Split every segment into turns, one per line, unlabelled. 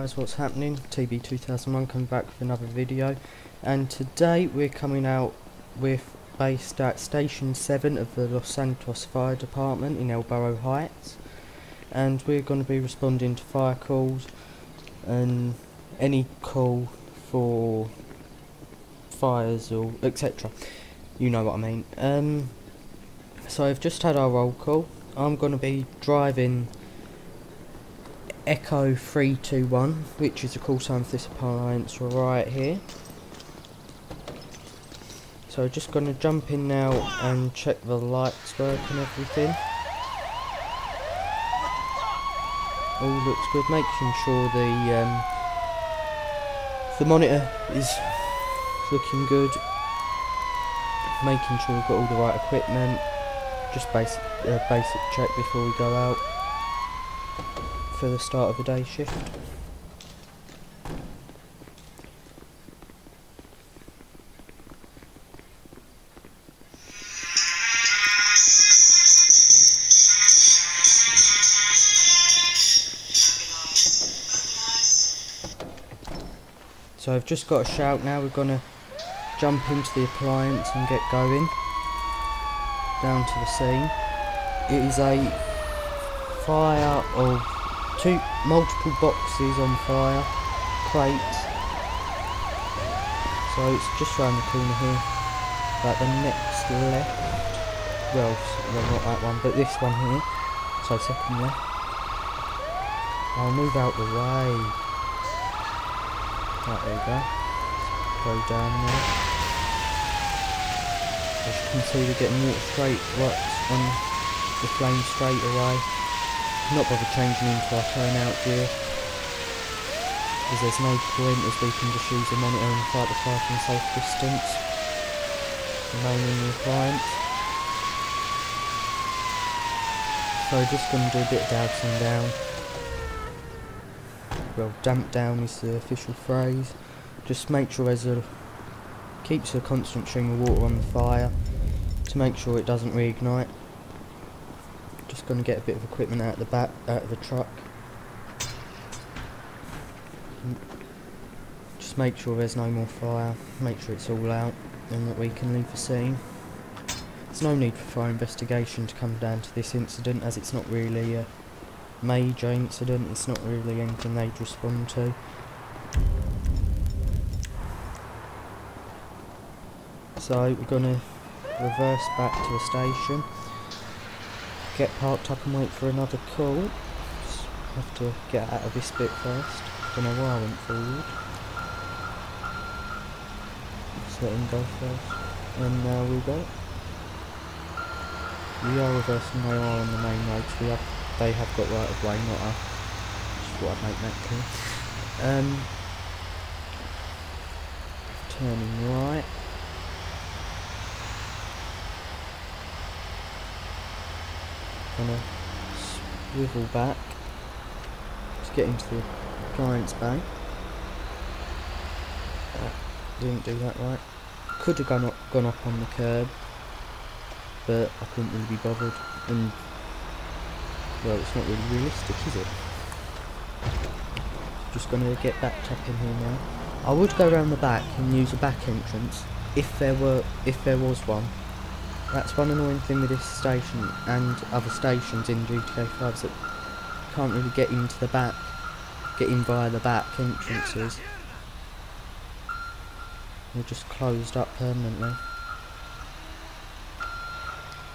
guys, what's happening? TB2001 coming back with another video, and today we're coming out with based at Station 7 of the Los Santos Fire Department in Burro Heights, and we're going to be responding to fire calls and any call for fires or etc. You know what I mean. So I've just had our roll call. I'm going to be driving Echo-3-2-1, which is the call sign for this appliance right here. So I'm just going to jump in now and check the lights work and everything. All looks good, making sure the monitor is looking good, making sure we've got all the right equipment. Just basic check before we go out for the start of the day shift. So I've just got a shout now. We're gonna jump into the appliance and get going down to the scene. It is a fire of multiple boxes on fire, crates. So it's just round the corner here, like the next left. Well, not that one, but this one here. So second left. I'll move out the way. Right, there you go. Go down there. As you can see, we're getting water straight right on the flame straight away. Not bother changing into our turnout gear, as there's no point, as we can just use the monitor and fight the fire from safe distance. Remain in the appliance. So just going to do a bit of dousing down. Well, damp down is the official phrase. Just make sure keeps a constant stream of water on the fire to make sure it doesn't reignite. Just going to get a bit of equipment out of the truck. Just make sure there's no more fire. Make sure it's all out and that we can leave the scene. There's no need for fire investigation to come down to this incident, as it's not really a major incident. It's not really anything they'd respond to. So we're going to reverse back to the station, get parked up and wait for another call. Just have to get out of this bit first. Don't know why I went forward. Just let him go first. And now we go. We are reversing, they are on the main road, so they have got right of way, not us. Just thought I'd make that clear. Turning right. Gonna swivel back to get into the appliance bay. Didn't do that right. Could have gone up on the curb, but I couldn't really be bothered, and well, it's not really realistic, is it? Just gonna get backed up in here now. I would go around the back and use a back entrance if there was one. That's one annoying thing with this station and other stations in GTA 5, that can't really get into the back, get in via the back entrances. They're just closed up permanently.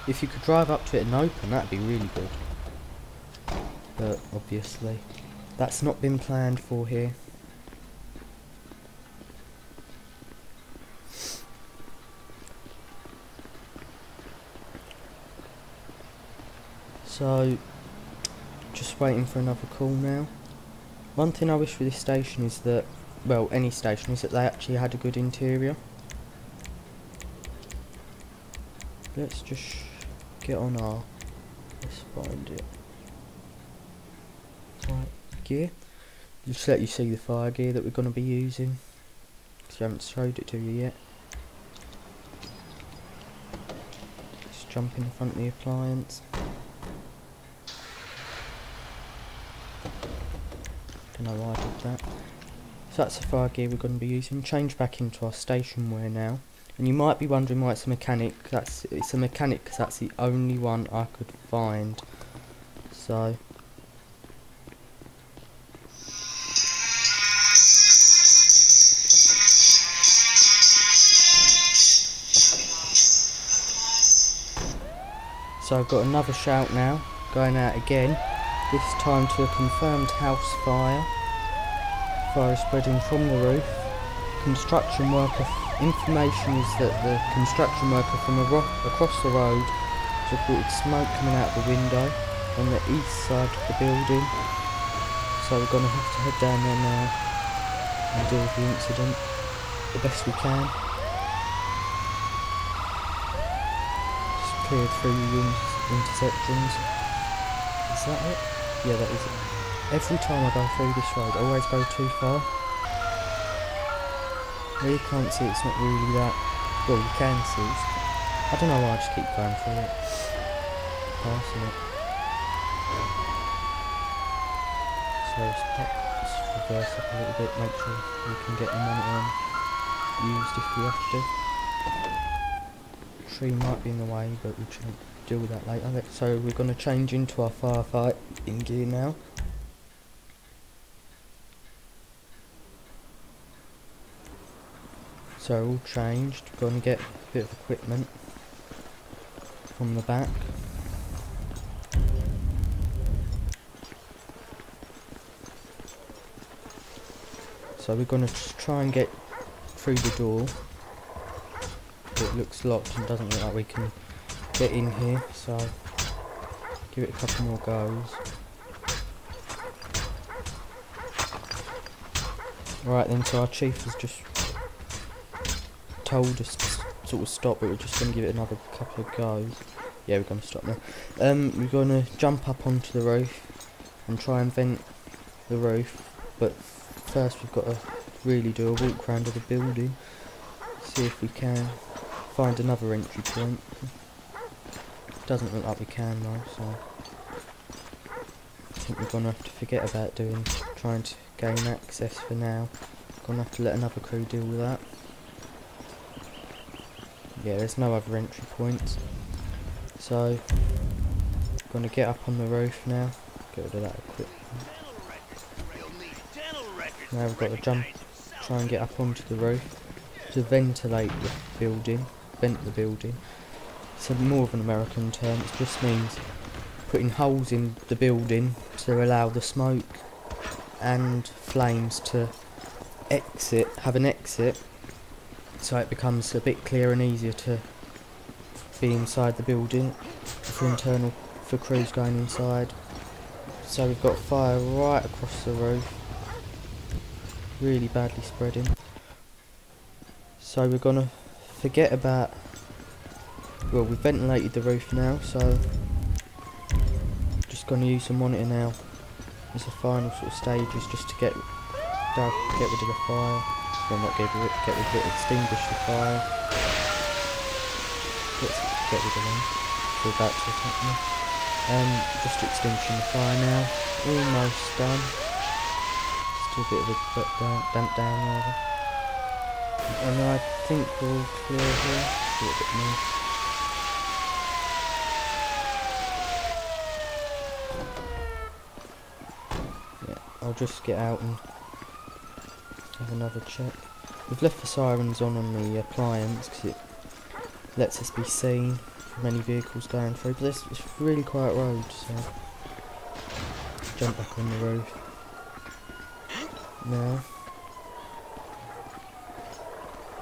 If you could drive up to it and open, that'd be really good. But obviously, that's not been planned for here. So, just waiting for another call now. One thing I wish for this station is that, well, any station, is that they actually had a good interior. Let's just get on let's find it. Right, gear. Just let you see the fire gear that we're going to be using, because I haven't showed it to you yet. Just jump in front of the appliance. don't know why I did that. So that's the fire gear we're going to be using. Change back into our station wear now. And you might be wondering why it's a mechanic. It's a mechanic because that's the only one I could find. So I've got another shout now, going out again, this time to a confirmed house fire. Fire is spreading from the roof. Construction worker, information is that the construction worker from across the road has reported smoke coming out the window on the east side of the building. So we're going to have to head down there now and deal with the incident the best we can. Cleared through intersections. Is that it? Yeah, that is it. Every time I go through this road, I always go too far. Well, you can't see, it's not really that. Well, you can see. I don't know why I just keep going through it. Passing it. So let's reverse up a little bit, make sure we can get the monitor used if we have to. Tree might be in the way, but we should deal with that later. So we're going to change into our firefighting gear now. So all changed. Going to get a bit of equipment from the back. So we're going to try and get through the door. It looks locked and doesn't look like we can get in here, so give it a couple more goes. Right then, so our chief has just told us to sort of stop, but we're just going to give it another couple of goes. Yeah, we're going to stop now. We're going to jump up onto the roof and try and vent the roof, but first we've got to really do a walk around of the building, see if we can find another entry point. Doesn't look like we can though, so I think we're going to have to forget about trying to gain access for now. Going to have to let another crew deal with that. Yeah, there's no other entry points, so going to get up on the roof now, get rid of that equipment. Now we've got to try and get up onto the roof to ventilate the building, vent the building. It's more of an American term, it just means putting holes in the building to allow the smoke and flames to have an exit, so it becomes a bit clearer and easier to be inside the building for crews going inside. So we've got fire right across the roof, really badly spreading. So we're gonna forget about, well, we've ventilated the roof now, so just gonna use the monitor now as the final sort of stages, just to get rid of the fire. Well, not get rid of it, extinguish the fire. Let's get rid of them. We're about to attack me. Just extinguishing the fire now. Almost done. Still a bit of a damp down rather. And I think we're all clear here. Do a bit more. Yeah, I'll just get out and have another check. We've left the sirens on the appliance because it lets us be seen from any vehicles going through, but it's a really quiet road, so jump back on the roof now,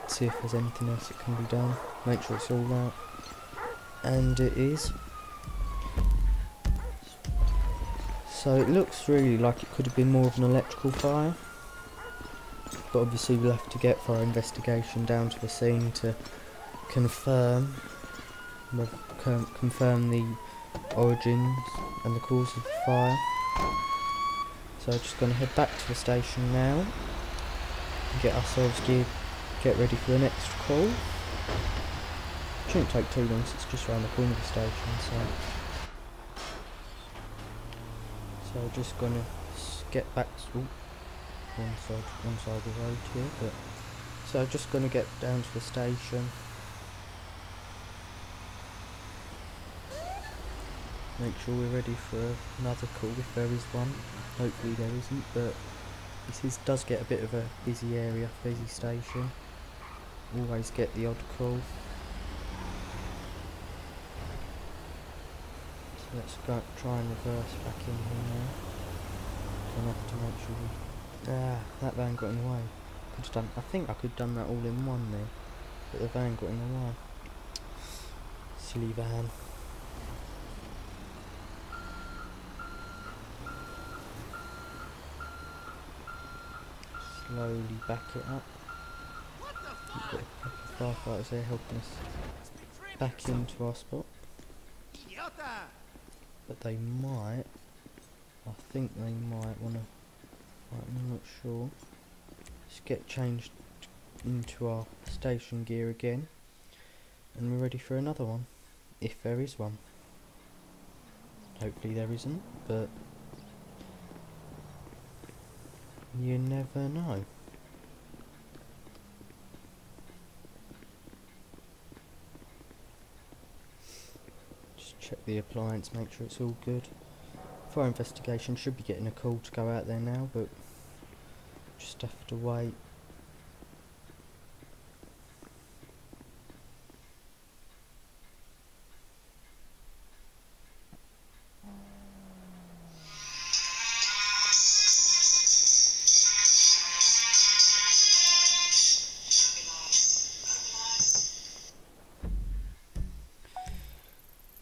see if there's anything else that can be done, make sure it's all out, and it is. So it looks really like it could have been more of an electrical fire, but obviously we'll have to get for our investigation down to the scene to confirm the origins and the cause of the fire. So just going to head back to the station now and get ourselves geared, get ready for the next call. Shouldn't take too long, so it's just around the corner of the station. So just going to get back. one side of the road here, but so just gonna get down to the station. Make sure we're ready for another call if there is one. Hopefully there isn't, but does get a bit of a busy area, busy station. Always get the odd call. So let's go try and reverse back in here now. Gonna have to make sure we... that van got in the way. Could have done. I think I could have done that all in one there, but the van got in the way. Silly van. Slowly back it up. We've got a couple of firefighters there helping us back into our spot. But they might, I think they might want to, I'm not sure. Let's get changed into our station gear again. And we're ready for another one, if there is one. Hopefully there isn't, but you never know. Just check the appliance, make sure it's all good. Fire investigation should be getting a call to go out there now, but just have to wait.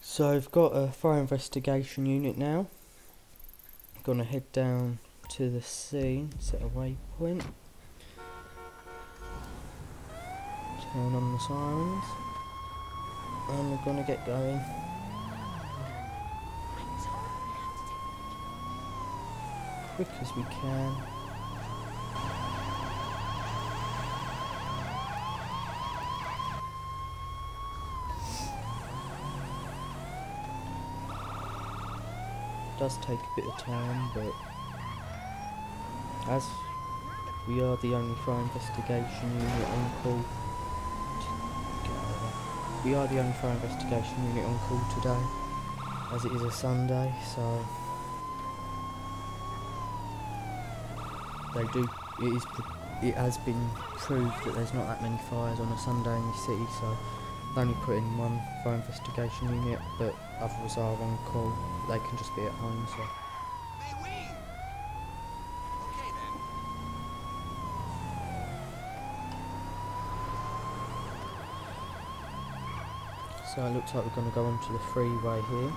So I've got a fire investigation unit now. I'm gonna head down to the scene, set a waypoint, turn on the sirens, and we're gonna get going. Quick as we can. Does take a bit of time, but as we are the only fire investigation unit on call, today, as it is a Sunday, so it has been proved that there's not that many fires on a Sunday in the city, so I've only put in one fire investigation unit, but others are on call. They can just be at home, so. So it looks like we're going to go onto the freeway here.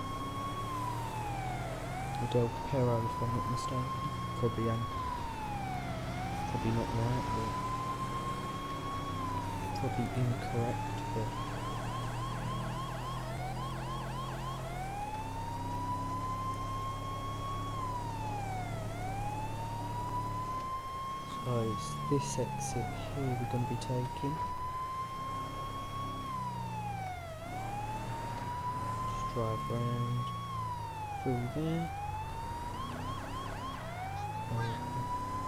Del Perro, if I'm not mistaken. Probably not right, but probably incorrect, but. So it's this exit here we're going to be taking. Just drive round through there.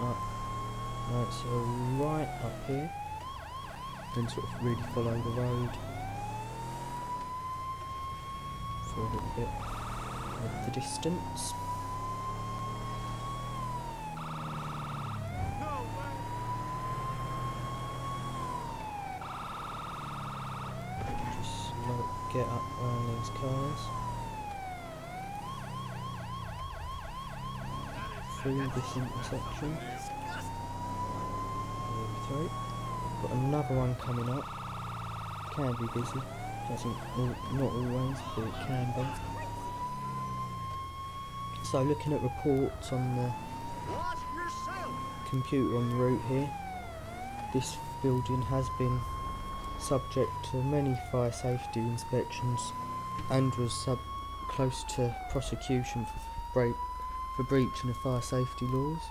Up. Right, so right up here. Then sort of really follow the road for a little bit of the distance. Get up around these cars, through this intersection, through. Got another one coming up, can be busy, not always, but it can be. So looking at reports on the computer on the route here, this building has been subject to many fire safety inspections and was close to prosecution for breaching of fire safety laws.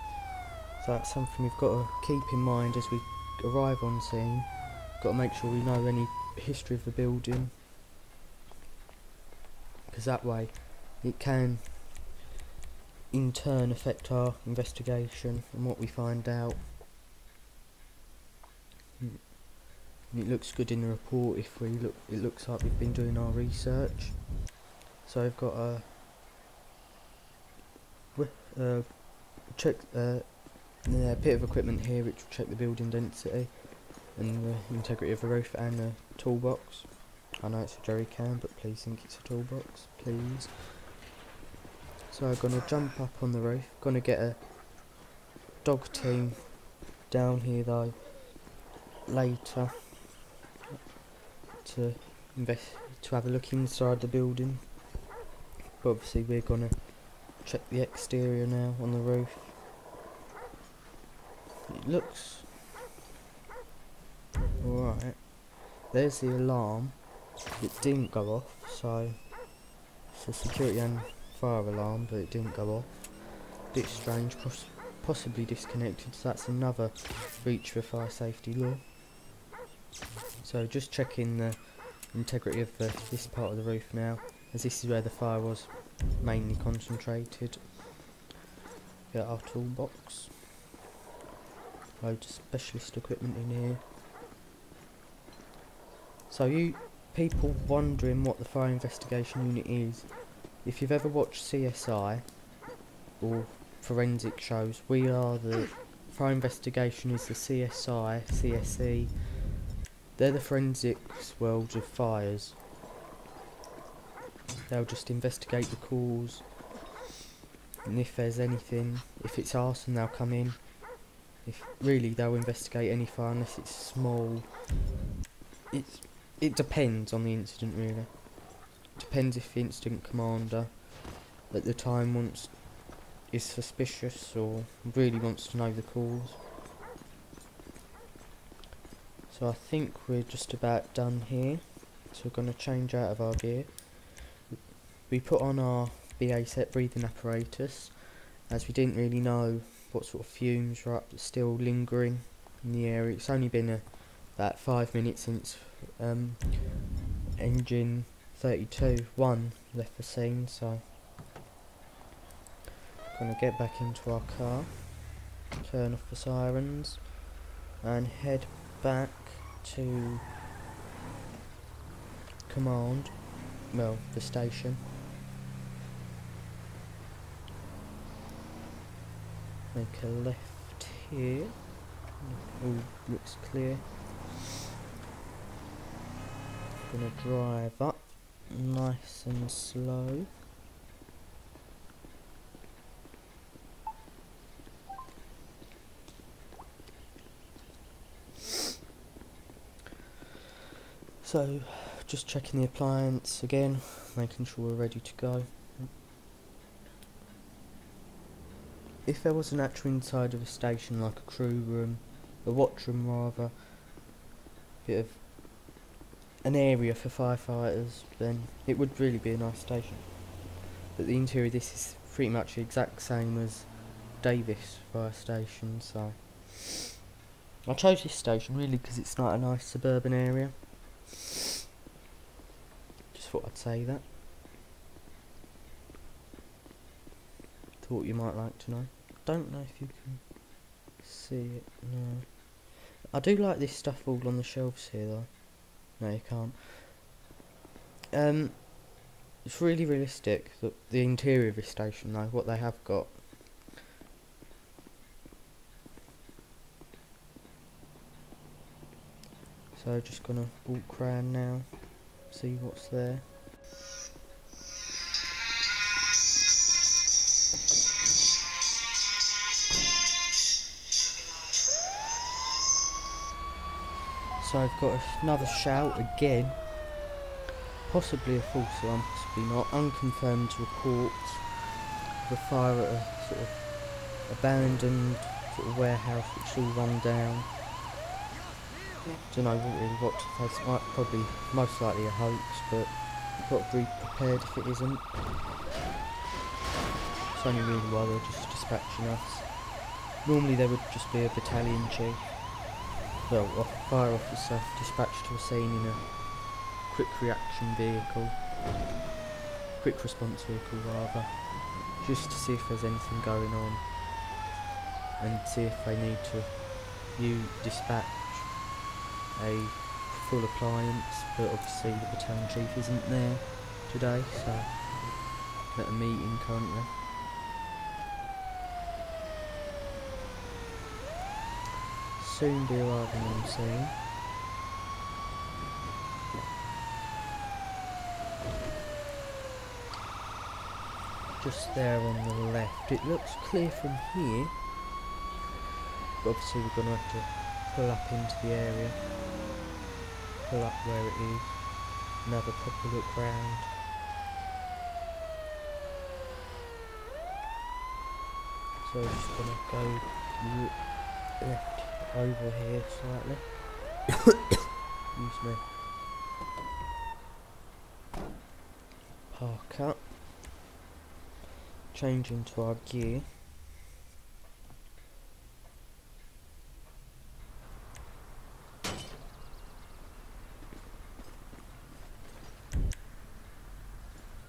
So that's something we've got to keep in mind as we arrive on scene. Got to make sure we know any history of the building, because that way it can in turn affect our investigation and what we find out. And it looks good in the report if we look. It looks like we've been doing our research. So I've got a bit of equipment here which will check the building density and the integrity of the roof, and a toolbox. I know it's a jerry can, but please think it's a toolbox, please. So I'm going to jump up on the roof. Going to get a dog team down here though later to have a look inside the building. But obviously we're going to check the exterior now on the roof. It looks alright. There's the alarm. It didn't go off, so it's a security and fire alarm, but it didn't go off. Bit strange, possibly disconnected, so that's another breach of the fire safety law. So just checking the integrity of this part of the roof now, as this is where the fire was mainly concentrated. Get our toolbox. Loads of specialist equipment in here. So you people wondering what the fire investigation unit is, if you've ever watched CSI or forensic shows, we are the fire investigation is the CSI, CSE. They're the forensics world of fires. They'll just investigate the cause, and if there's anything, if it's arson, they'll come in. If really, they'll investigate any fire unless it's small. It depends on the incident, really. It depends if the incident commander at the time is suspicious or really wants to know the cause. So I think we're just about done here. So we're going to change out of our gear. We put on our BA set breathing apparatus, as we didn't really know what sort of fumes were still lingering in the area. It's only been about 5 minutes since Engine 3-2-1 left the scene, so gonna get back into our car, turn off the sirens, and head back to command, well, the station. Make a left here. All looks clear. Gonna drive up nice and slow. So just checking the appliance again, making sure we're ready to go. If there was an actual inside of a station, like a crew room, a watch room rather, bit of an area for firefighters, then it would really be a nice station. But the interior of this is pretty much the exact same as Davis Fire Station, so I chose this station really because it's not a nice suburban area. Just thought I'd say that. Thought you might like to know. Don't know if you can see it. No. I do like this stuff all on the shelves here though. No, you can't. It's really realistic, the interior of this station though, what they have got. So just gonna walk around now, see what's there. So I've got another shout again, possibly a false alarm, possibly not, unconfirmed report of a fire at a sort of abandoned sort of warehouse which is all run down. Don't know really what to face. It might probably, most likely a hoax, but you've got to be prepared if it isn't. It's only really why they're just dispatching us. Normally there would just be a battalion chief, well, a fire officer dispatched to a scene in a quick reaction vehicle, quick response vehicle rather, just to see if there's anything going on and see if they need to dispatch a full appliance, but obviously the battalion chief isn't there today, so at a meeting currently. Soon be arriving on scene. Just there on the left. It looks clear from here, but obviously we're going to have to pull up into the area, pull up where it is, and have a proper look round. So I'm just going to go left over here slightly. Excuse me. Park up. Change into our gear.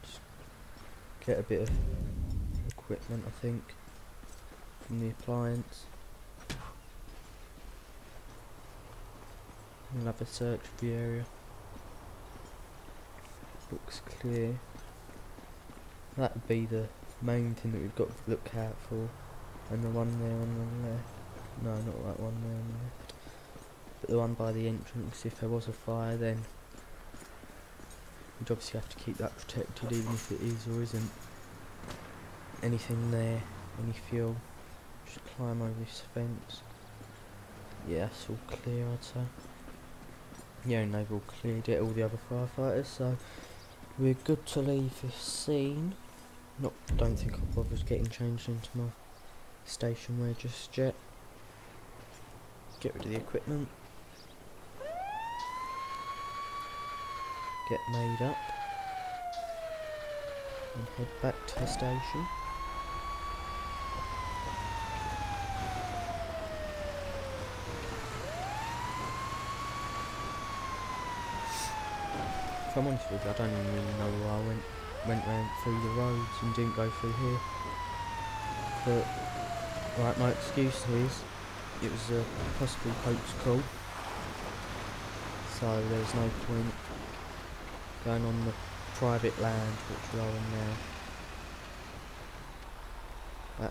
Just get a bit of equipment, I think, from the appliance. We'll have a search of the area. Looks clear. That would be the main thing that we've got to look out for. And the one there on the left. No, not that one there on the left. But the one by the entrance. If there was a fire, then we'd obviously have to keep that protected, even if it is or isn't anything there, any fuel. Just climb over this fence. Yeah, it's all clear, I'd say. Yeah, and they've all cleared it, all the other firefighters, so we're good to leave this scene. Don't think I'll bother getting changed into my station wear just yet. Get rid of the equipment. Get made up. And head back to the station. If I'm honest with you, I don't even really know why I went round through the roads and didn't go through here. But, right, my excuse is, it was a possible hoax call. So there's no point going on the private land, which we are on now.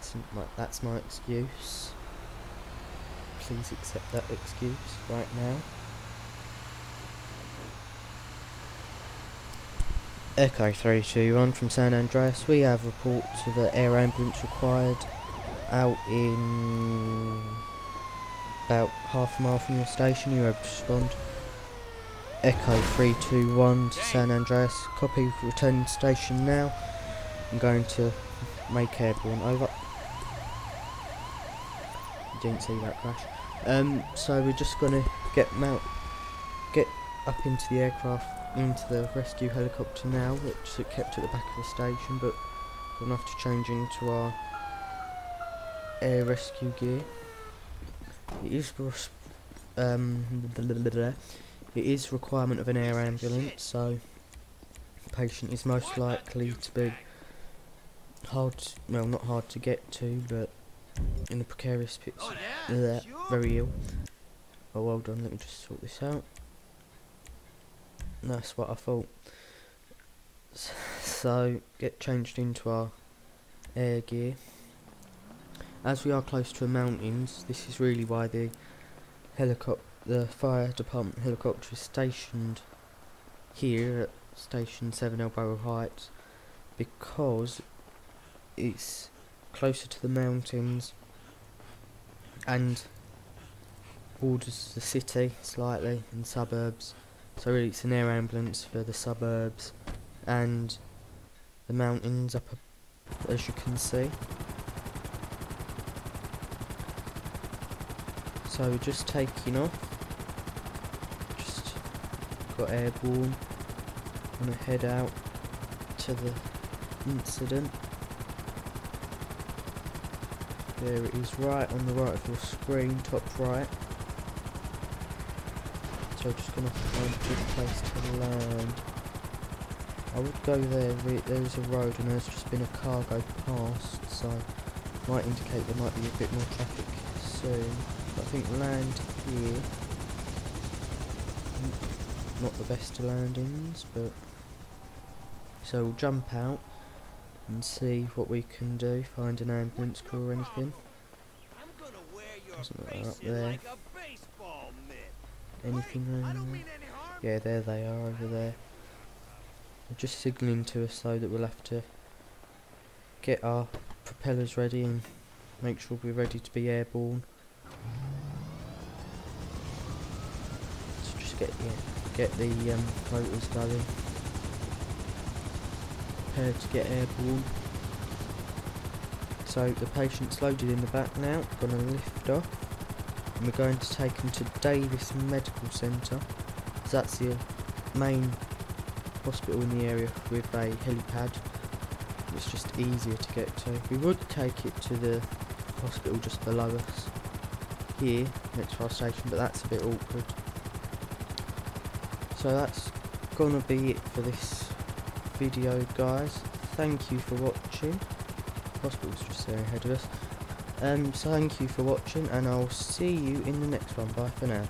That's my excuse. Please accept that excuse right now. Echo-3-2-1 from San Andreas. We have reports of an air ambulance required out in about half a mile from your station. You have to respond. Echo-3-2-1 to San Andreas. Copy, returning to station now. I'm going to make airborne, over. Didn't see that crash. So we're just going to get up into the aircraft, into the rescue helicopter now, which is kept at the back of the station, but we'll have to change into our air rescue gear. It is requirement of an air ambulance, so the patient is most likely to be not hard to get to, but in a precarious very ill. Oh, well done, let me just sort this out. That's what I thought. So, get changed into our air gear. As we are close to the mountains, this is really why the fire department helicopter is stationed here at Station 7 Burro Heights, because it's closer to the mountains and borders the city slightly and suburbs. So really it's an air ambulance for the suburbs and the mountains up, as you can see. So we're just taking off. Just got airborne. Gonna head out to the incident. There it is, right on the right of your screen, top right. So just gonna find a good place to land. I would go there, there's a road and there's just been a car go past, so might indicate there might be a bit more traffic soon. But I think land here, not the best of landings, but so we'll jump out and see what we can do, find an ambulance crew or anything. Doesn't look like up there. Anything around there? Yeah, there they are over there. They're just signalling to us though that we'll have to get our propellers ready and make sure we're ready to be airborne. So just get the motors going. Prepare to get airborne. So the patient's loaded in the back now, gonna lift off, and we're going to take him to Davis Medical Centre, because that's the main hospital in the area with a helipad. It's just easier to get to. We would take it to the hospital just below us, here, next to our station, but that's a bit awkward. So that's gonna be it for this video, guys. Thank you for watching. Hospital's just there ahead of us. So thank you for watching, and I'll see you in the next one. Bye for now.